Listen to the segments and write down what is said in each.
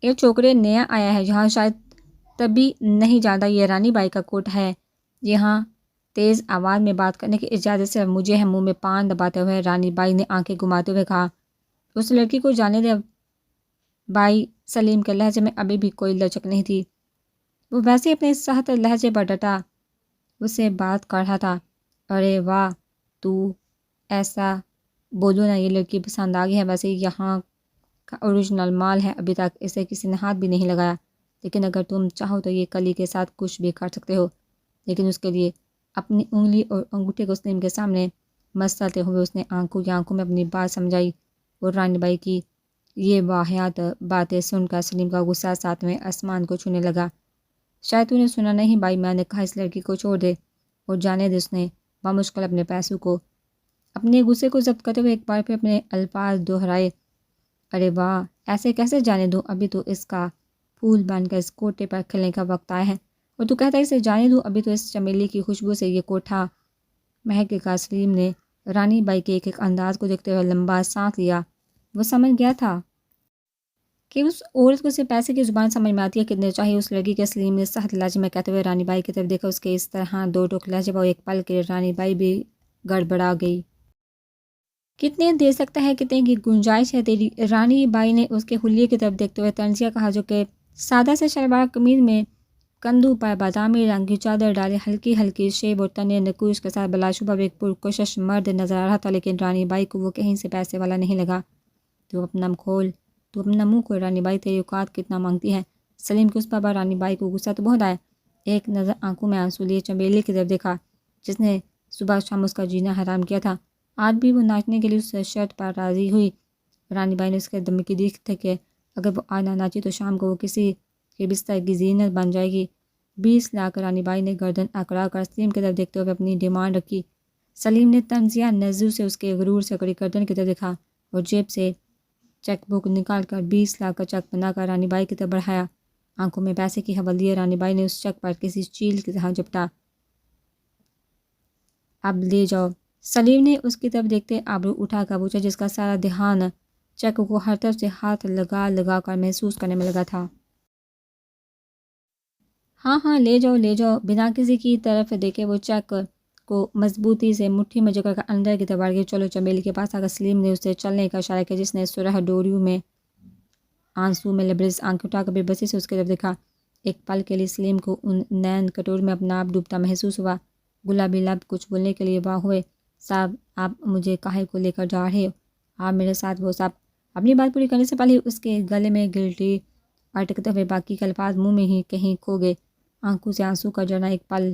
یہ چھوکرے نیا آیا ہے یہاں، شاید تبھی نہیں جانتا یہ رانی بائی کا کوٹ ہے یہاں۔ تیز آواز میں بات کرنے کی اجازت صرف مجھے ہے، منہ میں پان دباتے ہوئے رانی بائی نے آنکھیں گھماتے ہوئے کہا۔ اس لڑکی کو جانے دے بھائی۔ سلیم کے لہجے میں ابھی بھی کوئی لچک نہیں تھی، وہ ویسے اپنے سخت لہجے پر ڈٹا اس سے بات کر رہا تھا۔ ارے واہ، تو ایسا بولو نا، یہ لڑکی پسند آ گئی ہے، ویسے یہاں کا اوریجنل مال ہے، ابھی تک اسے کسی نے ہاتھ بھی نہیں لگایا، لیکن اگر تم چاہو تو یہ کلی کے ساتھ کچھ بھی کر سکتے ہو۔ لیکن اس کے لیے اپنی انگلی اور انگوٹھے کو سلیم کے سامنے مسلتے ہوئے اس نے آنکھوں میں اپنی بات سمجھائی، اور رانی بائی کی یہ واحد باتیں سن کر سلیم کا غصہ ساتویں آسمان کو چھونے لگا۔ شاید تو نے سنا نہیں بھائی، میں نے کہا اس لڑکی کو چھوڑ دے اور جانے دے۔ اس نے بامشکل اپنے پیسوں کو، اپنے غصے کو ضبط کرتے ہوئے ایک بار پھر اپنے الفاظ دہرائے۔ ارے واہ، ایسے کیسے جانے دوں؟ ابھی تو اس کا پھول بن کر اس کوٹھے پر کھلنے کا وقت آیا ہے، اور تو کہتا ہے اسے جانے دوں؟ ابھی تو اس چمیلی کی خوشبو سے یہ کوٹھا مہکے گا۔ سلیم نے رانی بائی کے ایک انداز کو دیکھتے ہوئے لمبا سانس لیا۔ وہ سمجھ گیا تھا کہ اس عورت کو صرف پیسے کی زبان سمجھ میں آتی ہے، کتنے چاہیے اس لڑکی کے۔ سلیم نے سخت لہجے میں کہتے ہوئے رانی بائی کی طرف دیکھا، اس کے اس طرح دو ٹوک لہجے پر ایک پل کے لیے رانی بائی بھی گڑبڑا گئی۔ کتنے دے سکتا ہے، کتنے کی گنجائش ہے تیری؟ رانی بائی نے اس کے حلیے کی طرف دیکھتے ہوئے طنزیہ کہا، جو کہ سادہ سے شلوار قمیض میں کندھوں پر بادامی رنگ کی چادر ڈالے ہلکی ہلکی شیب اور تنے نقوش کے ساتھ بلا شبہ ایک پرکشش مرد نظر آ رہا تھا، لیکن رانی بائی کو وہ کہیں سے پیسے والا نہیں لگا۔ تو اپنا منہ کھول رانی بائی، تیری اوقات کتنا مانگتی ہے؟ سلیم کی اس بابا رانی بائی کو غصہ تو بہت آیا، ایک نظر آنکھوں میں آنسو لیے چمیلی کی طرف دیکھا، جس نے صبح شام اس کا جینا حرام کیا تھا۔ آج بھی وہ ناچنے کے لیے اس شرط پر راضی ہوئی۔ رانی بائی نے اس کے دھمکی دی تھی کہ اگر وہ آج نہ ناچی تو شام کو وہ کسی کے بستر کی زینت بن جائے گی۔ 20 لاکھ۔ رانی بائی نے گردن اکڑا کر سلیم کی طرف دیکھتے ہوئے اپنی ڈیمانڈ رکھی۔ سلیم نے طنزیہ نظروں سے اس کے غرور سے کڑی گردن کی طرف دیکھا اور جیب سے چیک بک نکال کر 20 لاکھ کا چیک بنا کر رانی بائی کی طرف بڑھایا۔ آنکھوں میں پیسے کی حول لیے رانی بائی نے اس چیک پر کسی چیل کی طرح جپٹا۔ اب لے جاؤ۔ سلیم نے اس کی طرف دیکھتے ابرو اٹھا کر پوچھا، جس کا سارا دھیان چیک کو ہر طرف سے ہاتھ لگا لگا کر محسوس کرنے میں لگا تھا۔ ہاں ہاں، لے جاؤ لے جاؤ۔ بنا کسی کی طرف دیکھے وہ چیک کو مضبوطی سے مٹھی میں جکڑ کر اندر کی طرف بڑھ گئی۔ چلو چمیلی کے پاس آ کر سلیم نے اسے چلنے کا اشارہ کیا، جس نے سرخ ڈوریوں میں آنسو میں لبریز آنکھ اٹھا کر بے بسی سے اس کی طرف دیکھا۔ ایک پل کے لیے سلیم کو ان نین کٹور میں اپنا آپ ڈوبتا محسوس ہوا۔ گلابی لب کچھ بولنے کے لیے واہ ہوئے۔ صاحب، آپ مجھے کاہے کو لے کر جا رہے ہو؟ آپ میرے ساتھ وہ سب۔ اپنی بات پوری کرنے سے پہلے ہی اس کے گلے میں گلٹی اٹکتے ہوئے باقی کے الفاظ منہ میں ہی کہیں کھو گئے۔ آنکھوں سے آنسو کا جھرنا ایک پل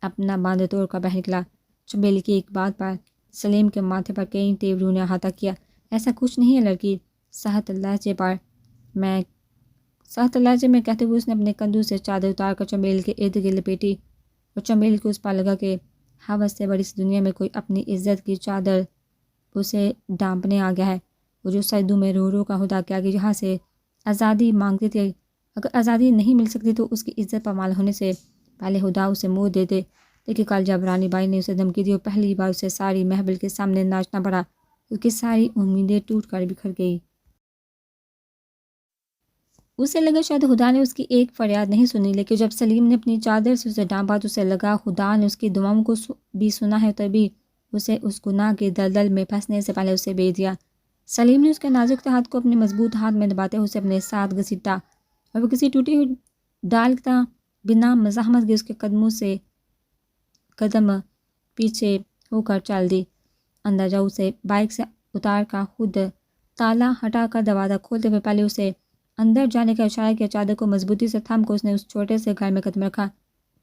اپنا باندھ توڑ کر بہہ نکلا۔ چمیلی کی ایک بات پر سلیم کے ماتھے پر کئی تیوروں نے احاطہ کیا۔ ایسا کچھ نہیں ہے لڑکی، سخت لہجے میں کہتے ہوئے اس نے اپنے کندھوں سے چادر اتار کر چمیلی کے ارد گرد لپیٹی، اور چمیلی کو اس پر لگا کہ ہوس سے بڑی سی دنیا میں کوئی اپنی عزت کی چادر اسے ڈھانپنے آ گیا ہے۔ وہ جو سجدوں میں رو رو کا خدا کے آگے جہاں سے آزادی مانگتی تھی، اگر آزادی نہیں مل سکتی تو اس کی عزت پامال ہونے سے پہلے خدا اسے موت دے دے۔ لیکن کل جب رانی بائی نے اسے دھمکی دی اور پہلی بار اسے ساری محفل کے سامنے ناچنا پڑا، اس کی ساری امیدیں ٹوٹ کر بکھر گئی۔ اسے لگا شاید خدا نے اس کی ایک فریاد نہیں سنی، لیکن جب سلیم نے اپنی چادر سے اسے ڈھانپا تو اسے لگا خدا نے اس کی دعاؤں کو بھی سنا ہے، تبھی اسے اس گناہ کے دلدل میں پھنسنے سے پہلے اسے بھیج دیا۔ سلیم نے اس کے نازک ہاتھ کو اپنے مضبوط ہاتھ میں دباتے ہوئے اسے اپنے ساتھ گھسیٹا، اور وہ کسی ٹوٹی ہوئی ڈال کی طرح بنا مزاحمت کے اس کے قدموں سے قدم پیچھے ہو کر چل دی۔ اندر جاؤ۔ اسے بائک سے اتار کر خود تالا ہٹا کر دروازہ کھولتے ہوئے پہلے اسے اندر جانے کا اشارہ کیا۔ چادر کو مضبوطی سے تھام کر اس نے اس چھوٹے سے گھر میں قدم رکھا۔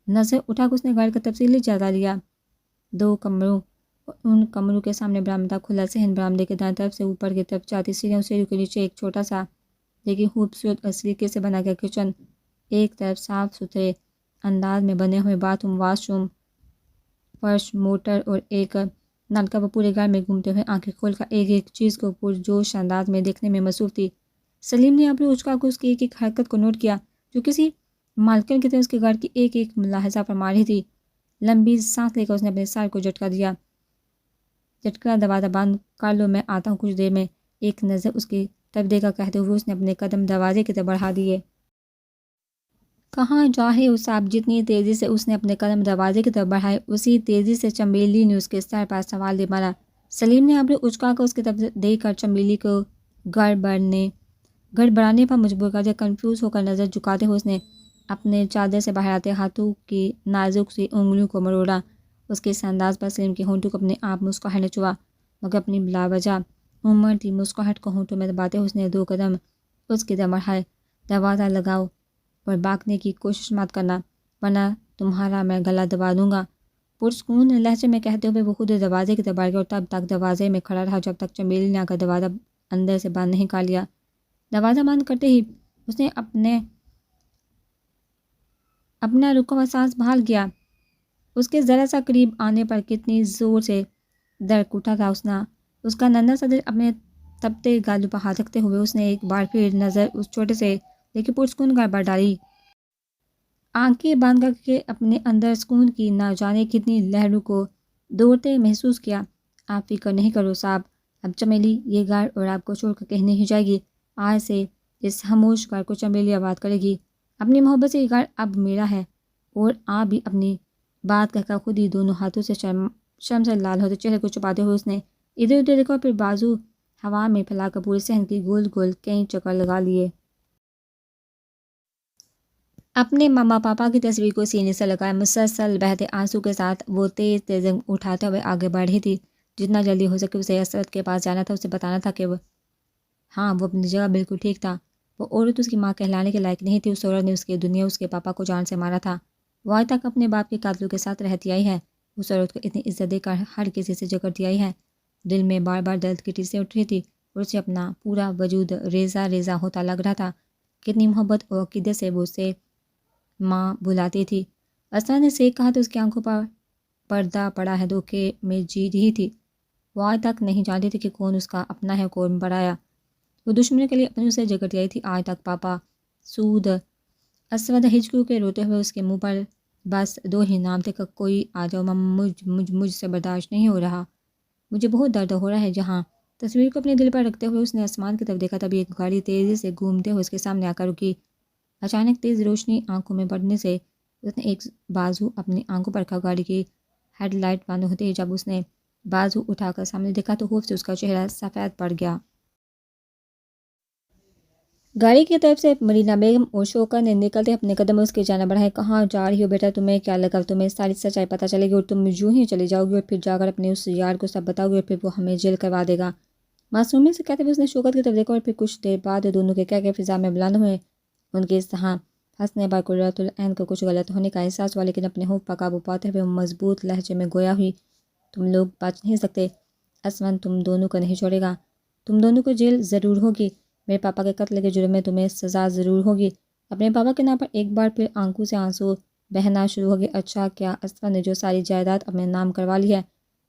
نظر اٹھا کر اس نے گھر کا تفصیلی جائزہ لیا۔ 2 کمروں اور ان کمروں کے سامنے برآمدہ کھلا صحن، برآمدے کے دائیں طرف سے اوپر کی طرف جاتی سیڑھیاں، سیڑھیوں کے نیچے ایک چھوٹا سا لیکن خوبصورت اور سلیقے سے بنا گیا کچن، ایک طرف صاف ستھرے انداز میں بنے ہوئے باتھ روم، واش روم، فرش، موٹر اور ایک نلکا۔ وہ پورے گھر میں گھومتے ہوئے آنکھیں کھول کر ایک ایک چیز کو پرجوش انداز میں دیکھنے میں مصروف تھی۔ سلیم نے ابرو اچکا کر اس کی ایک ایک حرکت کو نوٹ کیا، جو کسی مالکن کی طرح اس کے گھر کی ایک ایک ملاحظہ فرما رہی تھی۔ لمبی سانس لے کر اس نے اپنے سر کو جھٹکا دیا۔ جھٹکا دروازہ بند کر لو، میں آتا ہوں کچھ دیر میں۔ ایک نظر اس کی تب دیکھا کہتے ہوئے اس نے اپنے قدم دروازے کی طرف بڑھا دیے۔ کہاں جا رہے ہو صاحب؟ جتنی تیزی سے اس نے اپنے قدم دروازے کی طرف بڑھائے اسی تیزی سے چمیلی نے اس کے سر پر سوار دے مارا۔ سلیم نے ابرو اچکا کر اس کی طرف دیکھ کر چمیلی کو گڑبڑانے پر مجبور کر دیا۔ کنفیوز ہو کر نظر جھکاتے ہوئے اس نے اپنے چادر سے باہر آتے ہاتھوں کی نازک سی انگلیوں کو مروڑا۔ اس کے اس انداز پر سلیم کے ہونٹوں کو اپنے آپ مسکراہٹ نے چھوا، مگر اپنی بلا وجہ امڑتی مسکراہٹ کو ہونٹوں میں دباتے ہوئے اس نے 2 قدم اس کی طرف بڑھائے۔ دروازہ لگاؤ اور بھاگنے کی کوشش مت کرنا ورنہ تمہارا میں گلا دبا دوں گا، پرسکون لہجے میں کہتے ہوئے وہ خود دروازے کی طرف بڑھ گیا اور تب تک دروازے میں کھڑا رہا جب تک چمیلی نے آ کر دروازہ اندر سے بند نہیں کر لیا۔ دروازہ بند کرتے ہی اس نے اپنا رکاو و سانس بحال کیا۔ اس کے ذرا سا قریب آنے پر کتنی زور سے دھڑک اٹھا تھا اس کا ننھا سا دل۔ اپنے تپتے گالوں پر ہاتھ رکھتے ہوئے اس نے ایک بار پھر نظر اس چھوٹے سے لیکن پرسکون گھر پر ڈالی۔ آنکھیں بند کر کے اپنے اندر سکون کی نہ جانے کتنی لہروں کو دوڑتے محسوس کیا۔ آپ فکر نہیں کرو صاحب، اب چمیلی یہ گھر اور آپ کو چھوڑ کر کہیں نہیں جائے گی۔ آج سے اس خاموش گھر کو چمیلی آباد کرے گی۔ اپنی محبت سے یہ گھر اب میرا ہے۔ اور آپ بھی اپنی بات کہہ کر خود ہی دونوں ہاتھوں سے شرم سے لال ہوتے چہرے کو چھپاتے ہوئے اس نے ادھر ادھر دیکھا اور پھر بازو ہوا میں پھیلا کر پورے صحن کی گول گول کئی چکر لگا لیے۔ اپنے ماما پاپا کی تصویر کو سینے سے لگائے مسلسل بہتے آنسو کے ساتھ وہ تیز تیز اٹھاتے ہوئے آگے بڑھ رہی تھی۔ جتنا جلدی ہو سکے اسے اسرت کے پاس جانا تھا، اسے بتانا تھا کہ وہ اپنی جگہ بالکل ٹھیک تھا۔ وہ عورت اس کی ماں کہلانے کے لائق نہیں تھی۔ اس عورت نے اس کے دنیا اس کے پاپا کو جان سے مارا تھا۔ وہ آج تک اپنے باپ کے قاتلوں کے ساتھ رہتی آئی ہے۔ اس عورت کو اتنی عزت دے کر ہر کسی سے جکڑتی آئی ہے۔ دل میں بار بار درد کی ٹیسیں اٹھ رہی تھی اور اسے اپنا پورا وجود ریزہ ریزہ ہوتا لگ رہا تھا۔ کتنی محبت اور عقیدت سے وہ اسے ماں بلاتی تھی۔ اسرا نے سیکھ کہا تو اس کی آنکھوں پر پردہ پڑا ہے، دھوکے میں جی رہی تھی۔ وہ آج تک نہیں جانتی تھی کہ کون اس کا اپنا ہے کون پرایا۔ وہ دشمنوں کے لیے اپنے اسے جکڑتی آئی تھی۔ آج تک پاپا سود اسود ہچکو کے روتے ہوئے اس کے منہ پر بس 2 ہی نام تھے کہ کوئی آ جاؤ، مجھ سے برداشت نہیں ہو رہا، مجھے بہت درد ہو رہا ہے۔ جہاں تصویر کو اپنے دل پر رکھتے ہوئے اس نے آسمان کی طرف دیکھا، تبھی ایک گاڑی تیزی سے گھومتے ہوئے اس کے سامنے آ کر رکی۔ اچانک تیز روشنی آنکھوں میں پڑنے سے اس نے ایک بازو اپنی آنکھوں پر رکھا۔ گاڑی کی ہیڈ لائٹ بند ہوتے ہی جب اس نے بازو اٹھا کر سامنے دیکھا تو خوف سے اس کا چہرہ سفید پڑ گیا۔ گاڑی کی طرف سے مرینا بیگم اور شوکت نے نکلتے اپنے قدم اس کی جانب بڑھائے۔ کہاں جا رہی ہو بیٹا؟ تمہیں کیا لگا تمہیں ساری سچائی پتہ چلے گی اور تم یوں ہی چلی جاؤ گی اور پھر جا کر اپنے اس یار کو سب بتاؤ گی اور پھر وہ ہمیں جیل کروا دے گا؟ معصومیت سے کہتے ہوئے اس نے شوکت کی طرف دیکھا اور پھر کچھ دیر بعد دونوں کے کہہ کے فضا میں بلند ہوئے۔ ان کے اس طرح ہنسنے پر قرۃ العین کو کچھ غلط ہونے کا احساس ہوا، لیکن اپنے ہوف پر قابو پاتے ہوئے مضبوط لہجے میں گویا ہوئی، تم لوگ بچ نہیں سکتے، اسون تم دونوں کو نہیں چھوڑے گا، تم دونوں کو جیل ضرور ہوگی، میرے پاپا کے قتل کے جرم میں تمہیں سزا ضرور ہوگی۔ اپنے پاپا کے نام پر ایک بار پھر آنکھوں سے آنسو بہنا شروع ہو گئے۔ اچھا کیا اسون نے جو ساری جائیداد اپنے نام کروا لی ہے،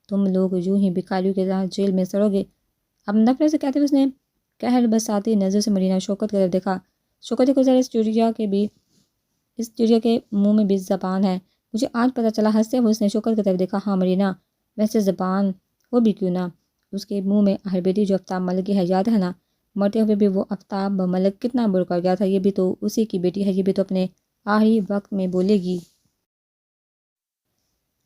تم لوگ یوں ہی بھکاریوں کے طرح جیل میں سڑو گے۔ اب نفرت سے کہتے ہوئے اس نے قہر بساتی نظر سے مرینا شوکت کی طرف دیکھا۔ شوکت کو ذرا اس چڑیا کے منہ میں بھی زبان ہے، مجھے آج پتہ چلا۔ ہنستے ہوئے اس نے شوکت کی طرف دیکھا۔ ہاں مرینا، ویسے زبان ہو بھی کیوں نہ، اس کے منہ میں ہر بیٹی جو آفتاب ملک کی ہے، یاد ہے نا؟ مرتے ہوئے بھی وہ آفتاب ملک کتنا بر کر گیا تھا، یہ بھی تو اسی کی بیٹی ہے، یہ بھی تو اپنے آخری وقت میں بولے گی۔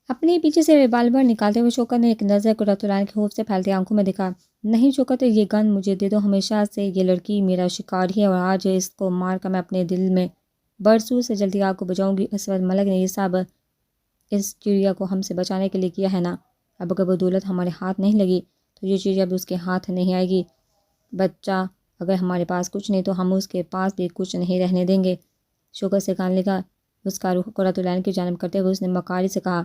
اپنے پیچھے سے ریوالور نکالتے ہوئے شوکت نے ایک نظر قرۃ العین کے خوف سے پھیلتی آنکھوں میں دیکھا۔ نہیں شوکت، یہ گن مجھے دے دو، ہمیشہ سے یہ لڑکی میرا شکار ہی ہے اور آج اس کو مار کر میں اپنے دل میں برسوں سے جلتی آگ کو بجھاؤں گی۔ اسود ملک نے یہ سب اس چڑیا کو ہم سے بچانے کے لیے کیا ہے نا؟ اب اگر وہ دولت ہمارے ہاتھ نہیں لگی تو یہ چڑیا بھی اس کے ہاتھ نہیں آئے گی۔ بچہ اگر ہمارے پاس کچھ نہیں تو ہم اس کے پاس بھی کچھ نہیں رہنے دیں گے۔ شوکت سے کان لگا اس کا رخ قرۃ العین کی جانب کرتے ہوئے اس نے مکاری سے کہا۔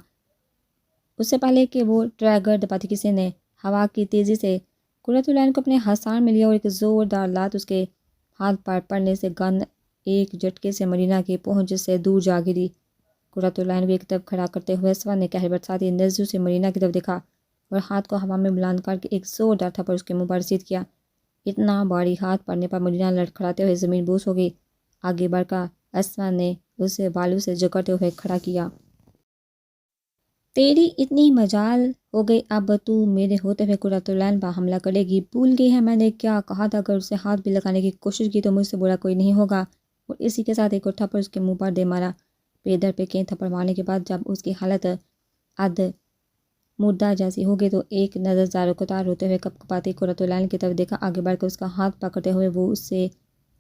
اس سے پہلے کہ وہ ٹریگر دباتی کسی نے ہوا کی تیزی سے قرۃ العین کو اپنے ہثار میں لیا اور ایک زوردار لات اس کے ہاتھ پر پڑنے سے گن ایک جھٹکے سے مرینا کی پہنچ سے دور جا گری۔ قرۃ العین کو ایک طرف کھڑا کرتے ہوئے اسود نے قہر برساتی نظروں سے مرینا کی طرف دیکھا اور ہاتھ کو ہوا میں بلند کر کے ایک زوردار تھپڑ اس کے منہ پر رسید کیا۔ اتنا بھاری ہاتھ پڑنے پر مرینا لڑکھڑاتے ہوئے زمین بوس ہو گئی۔ آگے بڑھ کر اسود نے اسے بالوں سے جکڑتے ہوئے کھڑا کیا۔ تیری اتنی مجال ہو گئی، اب تو میرے ہوتے ہوئے قرۃ العین پر حملہ کرے گی؟ بھول گئی ہے میں نے کیا کہا تھا، اگر اسے ہاتھ بھی لگانے کی کوشش کی تو مجھ سے برا کوئی نہیں ہوگا۔ اور اسی کے ساتھ ایک اور تھپڑ اس کے منہ پر دے مارا۔ پیدر پہ کئی تھپڑ مارنے کے بعد جب اس کی حالت اد مردہ جیسی ہو گئی تو ایک نظر زاروقتار روتے ہوئے کپ کپاتی قرۃ العین کی طرف دیکھا، آگے بڑھ کر اس کا ہاتھ پکڑتے ہوئے وہ اس سے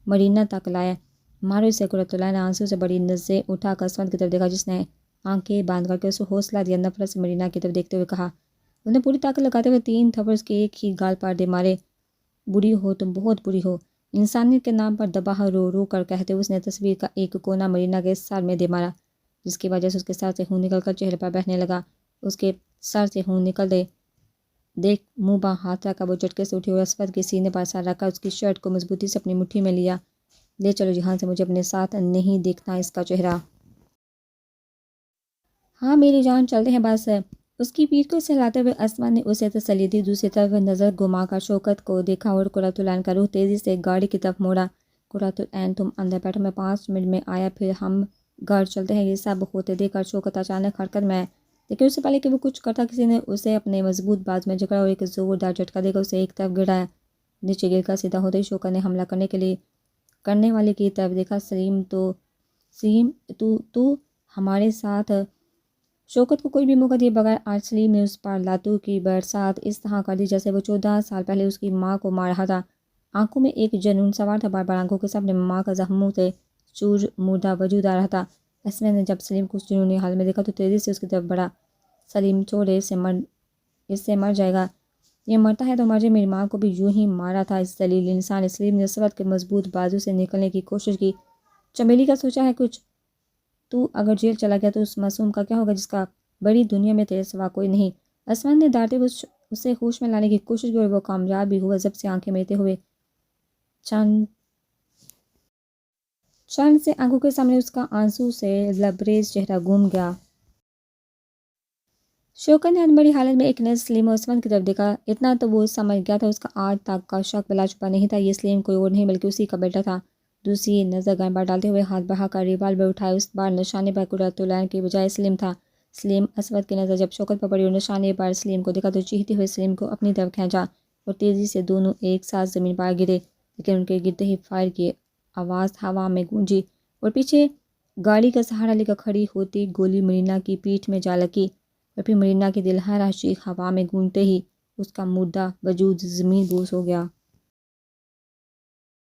مرینا تک لایا۔ مارو اسے! قرۃ العین نے آنسو سے بڑی نظریں اٹھا کر اسود کی طرف دیکھا، جس نے آنکھیں باندھ کر کے اسے حوصلہ دیا۔ نفرت سے مرینا کی طرف دیکھتے ہوئے کہا۔ انہوں نے پوری طاقت لگاتے ہوئے 3 تھپڑ اس کے ایک ہی گال پر دے مارے۔ بری ہو تم، بہت بری ہو، انسانیت کے نام پر دبا رو رو کر کہتے ہوئے اس نے تصویر کا ایک کونا مرینا کے سر میں دے مارا، جس کی وجہ سے اس کے سر سے خون نکل کر چہرے پر بہنے لگا۔ اس کے سر سے خون نکل دے دیکھ منہ پر ہاتھ رکھ کر وہ جھٹکے سے اٹھی اور اسود کے سینے پر سر رکھ کر اس کی شرٹ کو مضبوطی سے اپنی مٹھی میں لیا۔ لے چلو یہاں سے، مجھے اپنے ساتھ نہیں دیکھنا اس کا چہرہ۔ ہاں میری جان، چلتے ہیں بس۔ اس کی پیٹھ کو سہلاتے ہوئے اسود نے اسے تسلی دی۔ دوسری طرف نظر گھما کر شوکت کو دیکھا اور قرۃ العین کا رخ تیزی سے گاڑی کی طرف موڑا۔ قرۃ العین تم اندر بیٹھو، میں 5 منٹ میں آیا، پھر ہم گھر چلتے ہیں۔ یہ سب ہوتے دیکھ کر شوکت اچانک حرکت میں، لیکن اس سے پہلے کہ وہ کچھ کرتا کسی نے اسے اپنے مضبوط بازو میں جکڑا اور ایک زوردار جھٹکا دے کر اسے ایک طرف گرایا۔ نیچے گر کر سیدھا ہوتے ہی شوکت نے حملہ کرنے والے کی طرف دیکھا۔ سلیم تو ہمارے ساتھ۔ شوکت کو کوئی بھی موقع دیے بغیر آج سلیم نے اس پر لاتوں کی برسات اس طرح کر دی جیسے وہ 14 سال پہلے اس کی ماں کو مار رہا تھا۔ آنکھوں میں ایک جنون سوار تھا، بار بار آنکھوں کے سامنے ماں کا زخموں سے چور مردہ وجود آ رہا تھا۔ اسود نے جب سلیم کو اس جنونی حال میں دیکھا تو تیزی سے اس کی طرف بڑھا۔ سلیم چھوڑے، اس سے مر جائے گا، یہ مرتا ہے تو مر جائے، میری ماں کو بھی یوں ہی مارا تھا اس ذلیل انسان نے۔ سلیم نے اسود کے مضبوط بازو سے نکلنے کی کوشش کی۔ چمیلی کا سوچا ہے کچھ؟ تو اگر جیل چلا گیا تو اس معصوم کا کیا ہوگا جس کا بڑی دنیا میں تیرے سوا کوئی نہیں؟ اسود نے ڈانٹتے ہوئے اسے ہوش میں لانے کی کوشش کی اور وہ کامیاب بھی ہوا۔ جب سے آنکھیں میلتے ہوئے چند سے آنکھوں کے سامنے اس کا آنسو سے لبریز چہرہ گھوم گیا۔ شوکت نے بڑی حالت میں ایک نظر سلیم اور اسود کی طرف دیکھا۔ اتنا تو وہ سمجھ گیا تھا، اس کا آج تک کا شک بلا چھپا نہیں تھا، یہ سلیم کوئی اور نہیں بلکہ اسی کا بیٹا تھا۔ دوسری نظر گن پر ڈالتے ہوئے ہاتھ بڑھا کر ریوالور اٹھائے، اس بار نشانے پر قرۃ العین کی بجائے سلیم تھا۔ سلیم اسود کی نظر جب شوکت پر پڑی اور نشانے پر سلیم کو دیکھا تو چیختے ہوئے سلیم کو اپنی طرف کھینچا اور تیزی سے دونوں ایک ساتھ زمین پر گرے، لیکن ان کے گرتے ہی فائر کی آواز ہوا میں گونجی اور پیچھے گاڑی کا سہارا لے کر کھڑی ہوتی گولی مرینا کی پیٹھ میں جا لگی اور پھر مرینا کی دلہرہ چیخ ہوا میں گونجتے ہی اس کا مردہ وجود زمین بوس ہو گیا۔